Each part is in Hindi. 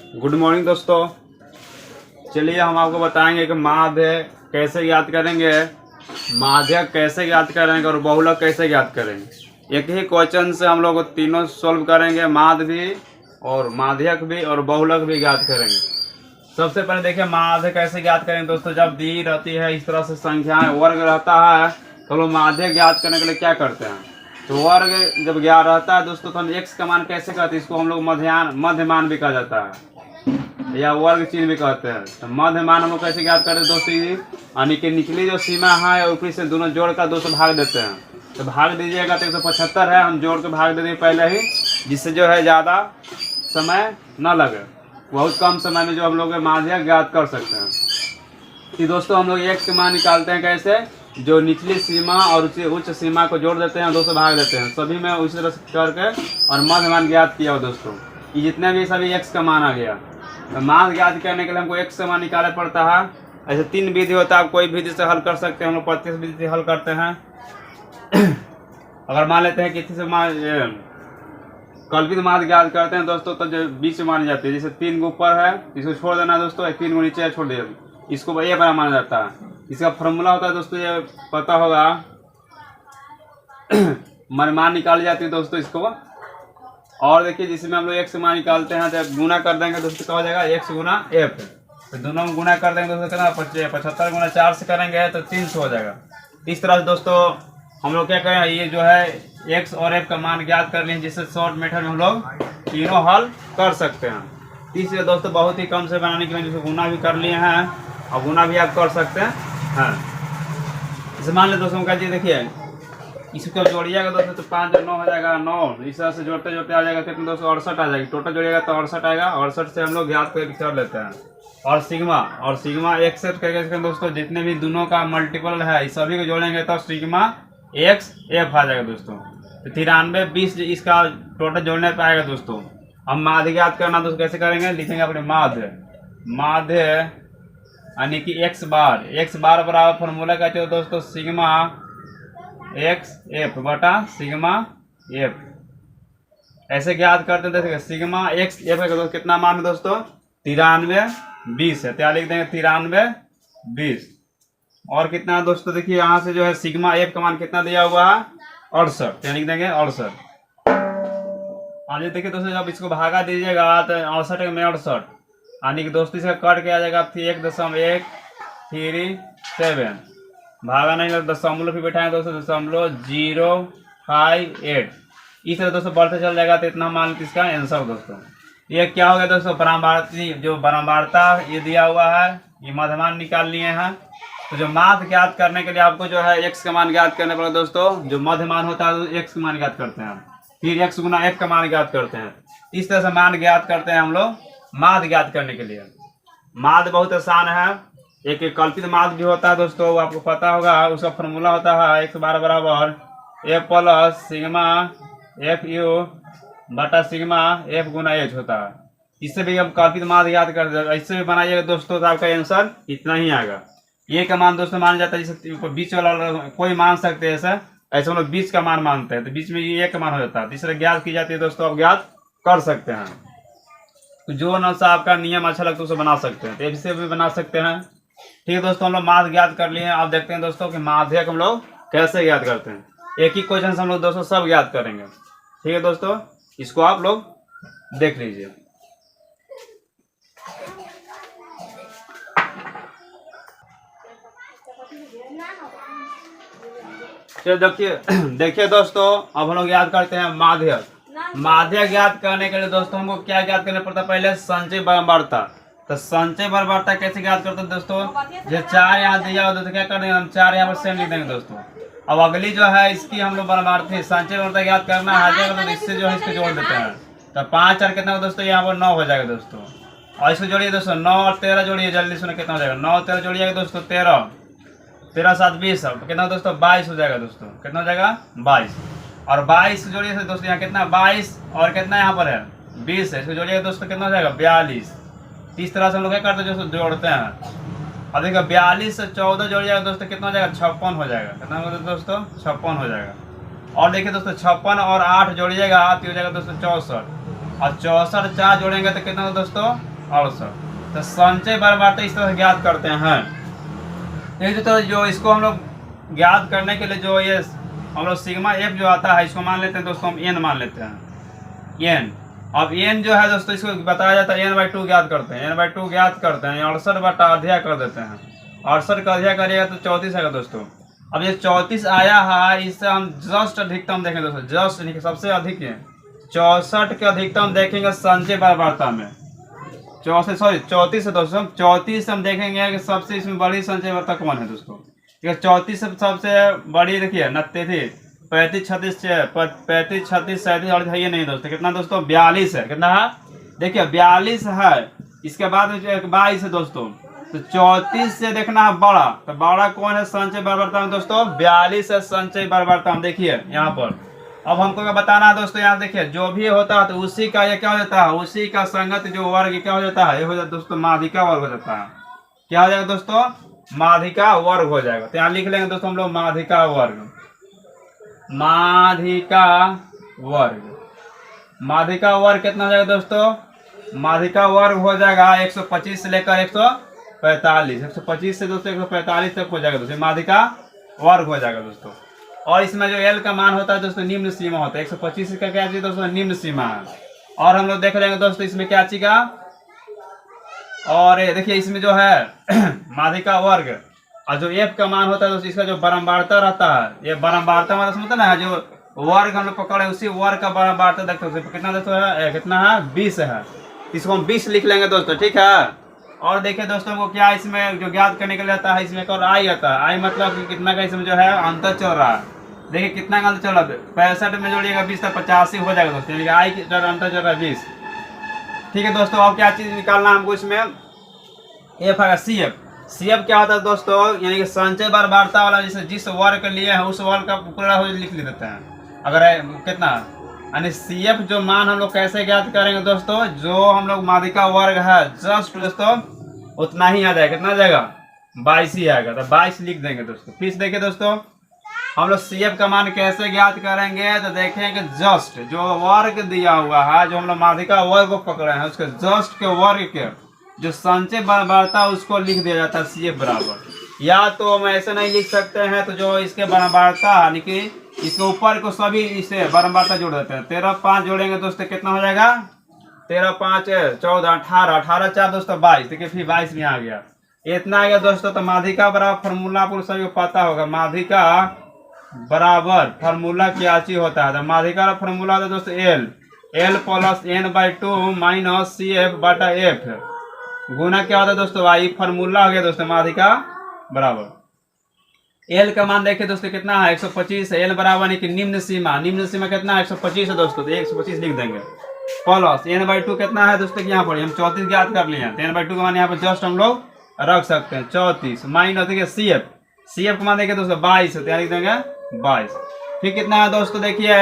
गुड मॉर्निंग दोस्तों। चलिए हम आपको बताएंगे कि माध्य कैसे याद करेंगे, माध्यक कैसे याद करेंगे और बहुलक कैसे याद करेंगे। एक ही क्वेश्चन से हम लोग तीनों सॉल्व करेंगे, माध्य भी और माध्यक भी और बहुलक भी याद करेंगे। सबसे पहले देखिए माध्य कैसे याद करेंगे दोस्तों। जब दी रहती है इस तरह से संख्याएं वर्ग रहता है तो लोग माध्यक याद करने के लिए क्या करते हैं, तो वर्ग जब ज्ञात रहता है दोस्तों तो हम एक्स का मान कैसे कहते हैं, इसको हम लोग मध्यमान भी कहा जाता है या वर्ग चिन्ह भी कहते हैं। तो मध्यमान हम लोग कैसे याद करते हैं दोस्तों, यानी कि निचली जो सीमा है ऊपरी से दोनों जोड़ कर 200 भाग देते हैं। तो भाग दीजिएगा तो 175 है, हम जोड़ के भाग दे देंगे पहले ही, जिससे जो है ज़्यादा समय न लगे, बहुत कम समय में जो हम लोग माध्यक याद कर सकते हैं। कि दोस्तों हम लोग एक्स के मान निकालते हैं कैसे, जो निचली सीमा और उच्च सीमा को जोड़ देते हैं, 200 भाग देते हैं, सभी में उसी तरह से करके और मध्य मान ज्ञात किया हो दोस्तों। ये जितने भी सभी एक्स का मान आ गया, तो मान ज्ञात करने के लिए हमको एक्स का मान निकालना पड़ता है। ऐसे 3 विधि होता है, आप कोई विधि से हल कर सकते हैं, हम लोग 25 विधि से हल करते हैं। अगर मान लेते हैं किसी से कल्पित मान ज्ञात करते हैं दोस्तों, तो जो बीच में मानी जाती है, जैसे 3 को ऊपर है इसको छोड़ देना दोस्तों, 3 को नीचे छोड़ दिया, इसको ए बड़ा माना जाता है। इसका फॉर्मूला होता है दोस्तों, ये पता होगा, मान निकाली जाती है दोस्तों इसको। और देखिए जिसमें हम लोग एक्स मान निकालते हैं, जब गुना कर देंगे दोस्तों क्या हो जाएगा, एक्स गुना एफ। तो दोनों में गुना कर देंगे दोस्तों, कितना 75 गुना 4 से करेंगे तो 300 हो जाएगा। इस तरह से दोस्तों हम लोग क्या करें, ये जो है एक्स और एफ का मान ज्ञात कर लें, जिससे शॉर्ट मेथड में हम लोग तीनों हल कर सकते हैं। तीसरे दोस्तों बहुत ही कम से बनाने के लिए जिसको गुना भी कर लिए हैं और गुना भी आप कर सकते हैं। हाँ जैसे मान लें दोस्तों, कहिए देखिए इसको जोड़िएगा दोस्तों तो 5 और 9 हो जाएगा 9। इस तरह से जोड़ते जोड़ते आ जाएगा कितना दोस्तों, 68 आ जाएगी। टोटल जोड़िएगा तो 68 आएगा। 68 से हम लोग ज्ञात कर लेते हैं। और सिग्मा एक्सेप्ट करके दोस्तों जितने भी दोनों का मल्टीपल है इस सभी को जोड़ेंगे तो सिग्मा एक्स एफ आ जाएगा दोस्तों। तो 93 20 इसका टोटल जोड़ने पर आएगा दोस्तों। हम माध्य ज्ञात करना दोस्तों कैसे करेंगे, लिखेंगे अपने माध्य यानी कि एक्स बार बराबर फॉर्मूला का जो दोस्तों सिग्मा एक्स एफ बटा सिग्मा एफ, ऐसे ज्ञात करते हैं। देखिए सिग्मा एक्स एफ का दोस्तों कितना मान है दोस्तों, 93 20 है, क्या लिख देंगे 93 20। और कितना दोस्तों देखिए यहाँ से जो है सिग्मा एफ का मान कितना दिया हुआ है 68, क्या लिख देंगे 68। आगे देखिए दोस्तों जब इसको भागा दीजिएगा तो 68 में 68 यानी कि दोस्तों इसका कट के आ जाएगा 1.137, भागा नहीं लगता, दशमलव भी बैठाएंगे दोस्तों 0.058। इस तरह दोस्तों बढ़ते चल जाएगा तो इतना मान इसका आंसर दोस्तों। ये क्या हो गया दोस्तों, बारंबारता, जो बारंबारता ये दिया हुआ है, ये मध्यमान निकाल लिए हैं। तो जो माध्य ज्ञात करने के लिए आपको जो है एक्स का मान ज्ञात करने पड़ेगा दोस्तों। जो मध्यमान होता है एक्स का मान ज्ञात करते हैं, फिर एक्स गुना एफ का मान ज्ञात करते हैं। इस तरह से मान ज्ञात करते हैं हम लोग माध्य ज्ञात करने के लिए। माध्य बहुत आसान है, एक कल्पित माध्य भी होता है दोस्तों, वो आपको पता होगा। उसका फॉर्मूला होता है एक्स बार बराबर F plus sigma F you बटा सिग्मा एफ गुना एच होता है। इससे भी हम कल्पित माध्य याद कर दे, इससे भी बनाइएगा दोस्तों तो आपका आंसर इतना ही आएगा। ये का मान दोस्तों माना जाता है, जैसे बीच वाला कोई मान सकते हैं, ऐसे हम लोग बीच का मान मानते हैं, तो बीच में ये का मान हो जाता है। तीसरा ज्ञात की जाती है दोस्तों, आप ज्ञात कर सकते हैं। तो जो न सा आपका नियम अच्छा लगता है उसे बना सकते हैं, तो इससे भी बना सकते हैं। ठीक है दोस्तों, हम लोग माध्य ज्ञात कर लिए हैं। आप देखते हैं दोस्तों कि माध्यक हम लोग कैसे ज्ञात करते हैं। एक ही क्वेश्चन से हम लोग दोस्तों सब ज्ञात करेंगे। ठीक है दोस्तों, इसको आप लोग देख लीजिए। चलिए देखिए दोस्तों, अब हम लोग याद करते हैं माध्य ज्ञात करने के लिए दोस्तों हमको क्या ज्ञात करना पड़ता है, पहले संचय बारंबारता। तो संचय बारंबारता कैसे ज्ञात करते हैं दोस्तों, जो 4 यहाँ दिया हो तो क्या कर देंगे हम 4 यहाँ पर सेम लिख देंगे दोस्तों। अब अगली जो है इसकी हम लोग बारंबारता संचय बारंबारता ज्ञात करना है, तो इससे जो है इसको जोड़ देते हैं। तो 5 और कितना दोस्तों यहाँ पर 9 हो जाएगा दोस्तों। और इसको जोड़िए दोस्तों 9 और 13 जोड़िए, जल्दी सुनो कितना हो जाएगा, 9 और 13 जोड़िएगा दोस्तों 13 7 20, कितना दोस्तों 22 हो जाएगा दोस्तों। कितना हो जाएगा 22। और 22 जोड़िए दोस्तों यहाँ कितना 22 और कितना यहाँ पर है 20 है, इसको जोड़िएगा दोस्तों कितना हो जाएगा 42। इस तरह से हम लोग क्या करते हैं दोस्तों, जोड़ते हैं। अब देखिए 42 से 14 जोड़िएगा दोस्तों कितना हो जाएगा 56 हो जाएगा। कितना हो जाएगा दोस्तों 56 हो जाएगा। और देखिए दोस्तों 56 और 8 जोड़िएगा तो हो जाएगा दोस्तों 64। और 64 4 जोड़ेंगे तो कितना हो दोस्तों 68। तो संचय बारंबारता इस तरह से ज्ञात करते हैं। एक तो जो इसको हम लोग ज्ञात करने के लिए जो ये हम लोग सिग्मा एफ जो आता है इसको मान लेते हैं दोस्तों, हम एन मान लेते हैं, एन। अब एन जो है दोस्तों इसको बताया जाता है n/2 ज्ञात करते हैं, n/2 ज्ञात करते हैं, 68 बटा आधा कर देते हैं, 68 का आधा करिएगा तो 34 आएगा दोस्तों। अब ये 34 आया है, इससे हम जस्ट अधिकतम देखेंगे दोस्तों, जस्ट सबसे अधिक है 64 के अधिकतम देखेंगे संचय बारंबारता में, 34 है दोस्तों। 34 से हम देखेंगे कि सबसे इसमें बड़ी संचय बारंबारता कौन है दोस्तों। ठीक है, 34 सबसे बड़ी देखिए 39, 35, 36, 35, 36, 37 और है ये नहीं दोस्तों, कितना दोस्तों 42 है, कितना है देखिए 42 है। इसके बाद 22 है दोस्तों। तो 34 से देखना है बड़ा, तो बड़ा कौन है संचय बारंबारता में दोस्तों, 42 है संचय बारंबारता में। देखिए यहाँ पर अब हमको क्या बताना है दोस्तों, यहाँ देखिए जो भी होता है तो उसी का ये क्या हो जाता है, उसी का संगत जो वर्ग क्या हो जाता है, ये हो जाता है दोस्तों माध्यिका वर्ग हो जाता है। क्या हो जाएगा दोस्तों, माध्यिका वर्ग हो जाएगा। तो यहाँ लिख लेंगे दोस्तों हम लोग माध्यिका वर्ग, माध्यिका वर्ग। माध्यिका वर्ग कितना हो जाएगा दोस्तों, माध्यिका वर्ग हो जाएगा 125 से लेकर 145, 125 से दोस्तों 145 तक हो जाएगा दोस्तों, माध्यिका वर्ग हो जाएगा दोस्तों। और इसमें जो एल का मान होता है दोस्तों निम्न सीमा होता है, 125 का क्या चीज दोस्तों, निम्न सीमा है। और हम लोग देख लेंगे दोस्तों इसमें क्या चीज का, और देखिए इसमें जो है माध्यिका वर्ग और जो एफ का मान होता है दोस्तों, इसका जो बारंबारता रहता है, ये बारंबारता मतलब समझते ना, जो वर्ग हम लोग पकड़े उसी वर्ग का बारंबारता देखते हैं कितना दोस्तों है, कितना है 20 है। इसको हम 20 लिख लेंगे दोस्तों, ठीक है। और देखिए दोस्तों को क्या इसमें जो ज्ञात करने के लिए आता है, इसमें एक और आई आता है, आई मतलब कि कितना का इसमें जो है अंतर चल रहा है। देखिए कितना का अंतर चल रहा है, 65 में जोड़िएगा 20 तक 85 हो जाएगा दोस्तों, यानी आई की अंतर चल रहा है 20। ठीक है दोस्तों, अब क्या चीज निकालना हमको इसमें, एफ है सी एफ। सी एफ क्या होता है दोस्तों, यानी कि संचय बारंबारता वाला जैसे जिस वर्ग के लिए है उस वर्ग का पूरा लिख लेते हैं। अगर कितना यानी सी एफ जो मान हम लोग कैसे ज्ञात करेंगे दोस्तों, जो हम लोग माध्यिका वर्ग है जस्ट दोस्तों उतना ही आ जाएगा, कितना आ जाएगा 22 ही आएगा, तो 22 लिख देंगे दोस्तों। फिर देखिए दोस्तों हम लोग सी एफ का मान कैसे ज्ञात करेंगे, तो देखेंगे जस्ट जो वर्ग दिया हुआ है, जो हम लोग माध्यिका वर्ग को पकड़े हैं उसके जस्ट के वर्ग के जो संचय बारंबारता उसको लिख दिया जाता है सी एफ बराबर। या तो हम ऐसे नहीं लिख सकते हैं, तो जो इसके बारंबारता यानी कि इसके ऊपर को सभी इसे बारंबारता जोड़ देते हैं, 13 5 जोड़ेंगे दोस्तों कितना हो जाएगा, 13 5 14 18 18 4 दोस्तों 22। देखिए फिर 22 में आ गया, इतना आ गया दोस्तों। तो माध्यिका बराबर फार्मूला आपको सभी को पता होगा, माध्यिका बराबर फार्मूला क्या चीज होता है, तो माध्यिका का फार्मूला होता है दोस्तों L plus n/2 minus C F बटा एफ गुना क्या होता है दोस्तों वाई, फार्मूला हो गया दोस्तों माध्यिका बराबर। एल का मान देखिए दोस्तों कितना है 125 है, एल बराबर है कि निम्न सीमा, निम्न सीमा कितना है 125 है दोस्तों, तो 125 लिख देंगे। प्लस n/2 कितना है दोस्तों, यहाँ पर हम 34 ज्ञात कर लिए हैं, तो n/2 का मान यहाँ पर जस्ट हम लोग रख सकते हैं 34 माइनस देखिए सी एफ का मान देखिए दोस्तों 22 है, तो यहाँ लिख देंगे 22। फिर कितना है दोस्तों देखिए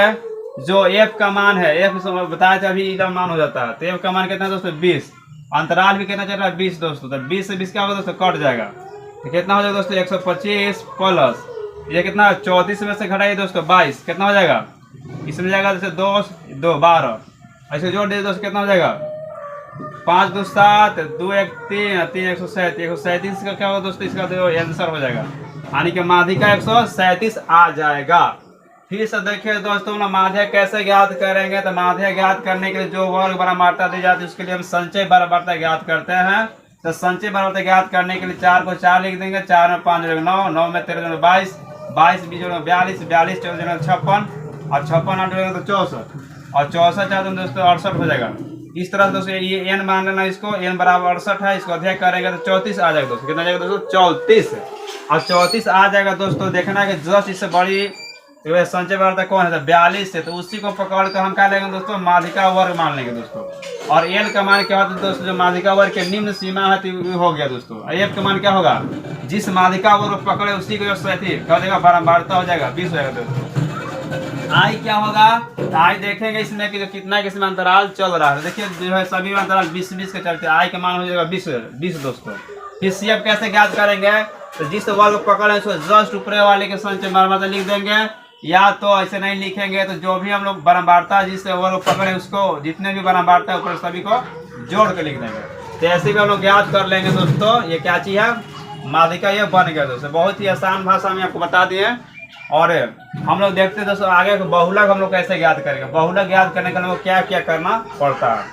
जो एफ का मान है, एफ बताया था अभी इधर मान हो जाता है, तो एफ का मान कितना है दोस्तों 20, अंतराल भी कितना चल रहा है 20 दोस्तों, तो 20 से 20 क्या होगा दोस्तों कट जाएगा, तो कितना हो जाएगा दोस्तों 125 प्लस ये कितना 34 में से घटाइए दोस्तों 22 कितना हो जाएगा, इसमें जाएगा जैसे 2 2 12 ऐसे जोड़ दीजिए दोस्तों कितना हो जाएगा 5 2 7 2 1 3 3 137 का क्या होगा दोस्तों, इसका तो आंसर हो जाएगा, यानी कि माध्यिका 137 आ जाएगा। फिर से देखिए दोस्तों ना माध्यिका कैसे ज्ञात करेंगे, तो माध्यिका ज्ञात करने के लिए जो वर्ग बारंबारता दी जाती है उसके लिए हम संचय बारंबारता ज्ञात करते हैं। तो संचय बारंबारता ज्ञात करने के लिए 4 को 4 लिख देंगे, 4 में 5 जोड़ेंगे 9, 9 में 13 जोड़ेंगे 22, 22 बीच जोड़ेंगे 42, 42 14 जोड़ेंगे 56 और 56 8 जोड़ेंगे तो 64 और 64 4 दोस्तों 68 हो जाएगा। इस तरह से दोस्तों ये एन मान लेना, इसको एन बराबर 68 है, इसको अध्ययन करेंगे तो 34 आ जाएगा दोस्तों, कितना आ जाएगा दोस्तों 34 और 34 आ जाएगा दोस्तों। देखना है कि जस्ट इससे बड़ी संचय बारंबारता कौन है, 42 है, तो उसी को पकड़ कर हम क्या लेंगे दोस्तों माध्यिका वर्ग मान लेंगे दोस्तों। और एल का मान क्या होता है दोस्तों, जो माध्यिका वर्ग के निम्न सीमा है तो हो गया दोस्तों। एफ का मान क्या होगा, जिस माध्यिका वर्ग पकड़े उसी को क्या देगा बारंबारता हो जाएगा 20 हो जाएगा दोस्तों। आई क्या होगा, तो आई देखेंगे इसमें कि कितना इसमें अंतराल चल रहा है, देखिए जो है सभी अंतराल 20-20 के चलते आई का मान हो जाएगा 20 दोस्तों। फिर सी एफ कैसे ज्ञात करेंगे, तो जिस वर्ग पकड़े उसको जस्ट ऊपर वाले के संचय बारंबारता लिख देंगे, या तो ऐसे नहीं लिखेंगे तो जो भी हम लोग बारंबारता जिस वर्ग पकड़े उसको जितने भी बारंबारता ऊपर सभी को जोड़ के लिख देंगे। तो ऐसे भी हम लोग ज्ञात कर लेंगे दोस्तों। ये क्या चीज है, माध्यिका, ये बन गया दोस्तों। बहुत ही आसान भाषा में आपको बता दिए। और हम लोग देखते हैं दोस्तों आगे बहुलक हम लोग कैसे ज्ञात करेंगे। बहुलक ज्ञात करने के लिए हमको क्या क्या करना पड़ता है।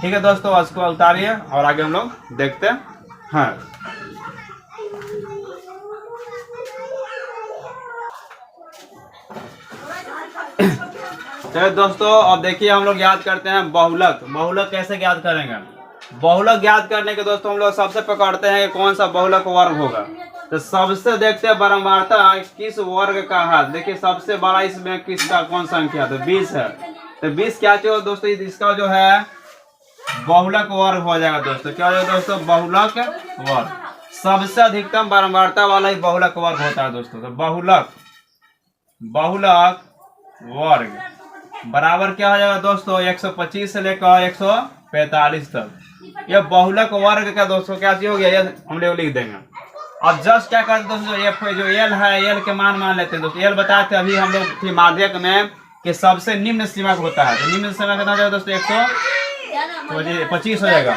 ठीक है दोस्तों, उसको उतारिए और आगे हम लोग देखते हैं। चलिए दोस्तों, अब देखिए हम लोग याद करते हैं बहुलक। बहुलक कैसे ज्ञात करेंगे। बहुलक ज्ञात करने के दोस्तों हम लोग सबसे पकड़ते हैं कि कौन सा बहुलक वर्ग होगा। तो सबसे देखते हैं बारंबारता किस वर्ग का है। देखिए सबसे बड़ा इसमें किसका कौन संख्या, तो 20 है। तो 20 क्या चाहिए दोस्तों, इसका जो है बहुलक वर्ग हो जाएगा दोस्तों। क्या हो जाएगा दोस्तों, बहुलक वर्ग। सबसे अधिकतम बारंबारता वाला ही बहुलक वर्ग होता है दोस्तों। तो बहुलक वर्ग बराबर क्या हो जाएगा दोस्तों, 125 से लेकर 145 तक। यह बहुलक वर्ग का दोस्तों क्या चीज हो गया, ये हम लोग लिख देंगे। अब जस्ट क्या करते हैं दोस्तों, एफ जो एल है, एल के मान लेते हैं दोस्तों। एल बताए थे अभी हम लोग थी माध्यक में कि सबसे निम्न सीमा होता है। तो निम्न सीमा कितना हो जाएगा दोस्तों, 125 हो जाएगा।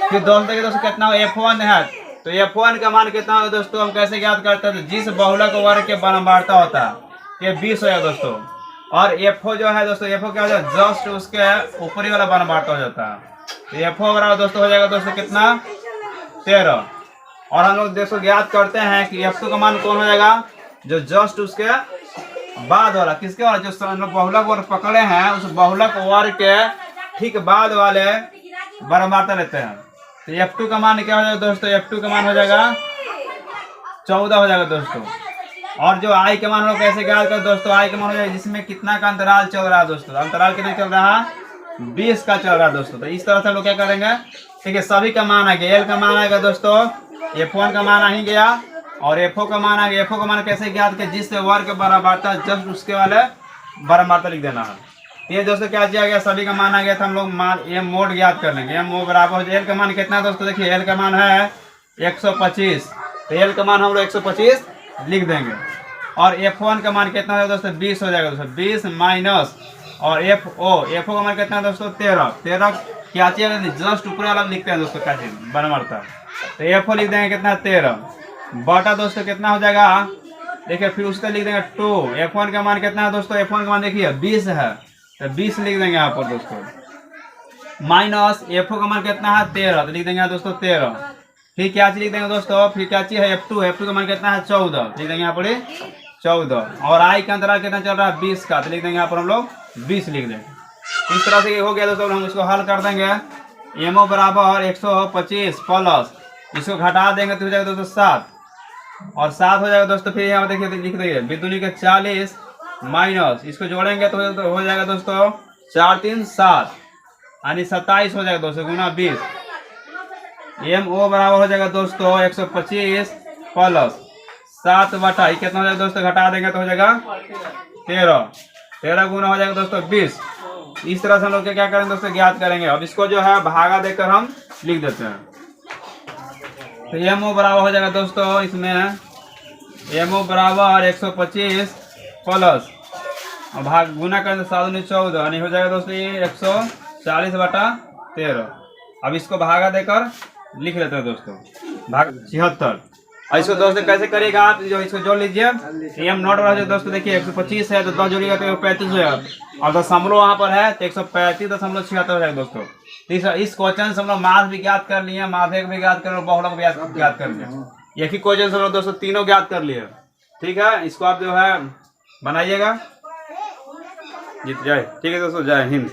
फिर दोस्तों कितना F1 है, तो F1 का मान कितना होगा दोस्तों, हम कैसे ज्ञात करते हैं। जिस बहुलक वर्ग के बारंबारता होता है ये 20 हो जाएगा दोस्तों। और FO जो है दोस्तों, FO क्या हो जाएगा, जस्ट उसके ऊपरी वाला बारंबारता हो जाता है। तो FO बराबर दोस्तों हो जाएगा दोस्तों कितना, 13। और हम लोग दोस्तों ज्ञात करते हैं कि F2 का मान कौन हो जाएगा, जो जस्ट उसके बाद वाला, किसके वाला, जो हम लोग बहुलक वर्ग पकड़े हैं उस बहुलक वर्ग के ठीक बाद वाले बारंबारता लेते हैं। तो F2 का मान क्या हो जाएगा दोस्तों, F2 का मान हो जाएगा 14 हो जाएगा दोस्तों। और जो I के मान हम लोग कैसे ज्ञात कर दोस्तों, I के मान हो जाएगा जिसमें कितना का अंतराल चल रहा है दोस्तों। अंतराल कितना चल रहा है, 20 का चल रहा है दोस्तों। तो इस तरह से हम लोग क्या करेंगे, ठीक है, सभी का मान आ गया। L का मान आएगा दोस्तों, F1 का मान आ ही गया और FO का मान आ गया। FO का मान कैसे ज्ञात किया, जिस वर्ग के बारंबारता जब उसके वाले बारंबारता लिख देना है। ये दोस्तों क्या किया गया, सभी का मान आ गया था। हम लोग मान ये मोड ज्ञात कर लेंगे। मोड बराबर हो जाए, एल का मान कितना है दोस्तों, देखिए एल का मान है 125। तो एल का मान हम लोग 125 लिख देंगे। और F1 का मान कितना है दोस्तों, 20 हो जाएगा दोस्तों। 20 माइनस और FO का मान कितना है दोस्तों, 13 क्या चाहिए, जस्ट ऊपर वाला लिखते हैं दोस्तों क्या चीज बारंबारता। तो FO लिख देंगे कितना, 13 बटा दोस्तों कितना हो जाएगा, देखिए फिर उसका लिख देंगे 2। F1 का मान कितना है दोस्तों, F1 का मान देखिए 20 है, तो 20 लिख देंगे यहाँ पर दोस्तों। माइनस FO का मान कितना है, 13, तो लिख देंगे दोस्तों 13। फिर क्या चीज लिख देंगे दोस्तों, फिर क्या चीज है F2 का मान कितना है 14, लिख देंगे यहाँ पर 14। और I का अंतराल कितना चल रहा है, 20 का, तो लिख देंगे यहाँ पर हम लोग 20 लिख देंगे। इस तरह से हो गया दोस्तों। हम इसको हल कर देंगे। MO बराबर 125 प्लस इसको घटा देंगे तो हो जाएगा दोस्तों 7 और 7 हो जाएगा दोस्तों। फिर यहाँ देखिए लिख देंगे विद्युनी के 40 माइनस इसको जोड़ेंगे तो हो जाएगा दोस्तों 4 3 7 यानी 27 हो जाएगा दोस्तों गुना 20। MO बराबर हो जाएगा दोस्तों 125 प्लस 7 बटा कितना हो जाएगा दोस्तों, घटा देंगे तो हो जाएगा 13 गुना हो जाएगा दोस्तों 20। इस तरह से हम लोग क्या करेंगे दोस्तों, ज्ञात करेंगे। अब इसको जो है भागा देकर हम लिख देते हैं। तो MO बराबर हो जाएगा दोस्तों, इसमें MO बराबर 125 प्लस भाग गुना करें 7 14 यानी हो जाएगा दोस्तों ये 140 बटा 13। अब इसको भागा देकर लिख लेते हैं दोस्तों, भाग 76। इसको दोस्तों कैसे करेगा आप, जो इसको जोड़ लीजिए। M नोट वाला दोस्तों देखिए 125 है तो 10 जोड़िएगा तो 35 हो जाएगा और दशमलव वहाँ पर है तो 135.76 हो जाएगा दोस्तों। इस क्वेश्चन से हम लोग मास भी ज्ञात कर लिए, माध्यक भी ज्ञात कर लिए, बहुलक भी ज्ञात कर लिए। एक ही क्वेश्चन से हम लोग दोस्तों तीनों ज्ञात कर लिए। ठीक है, इसको आप जो है बनाइएगा। जीत जाए। ठीक है दोस्तों, जय हिंद।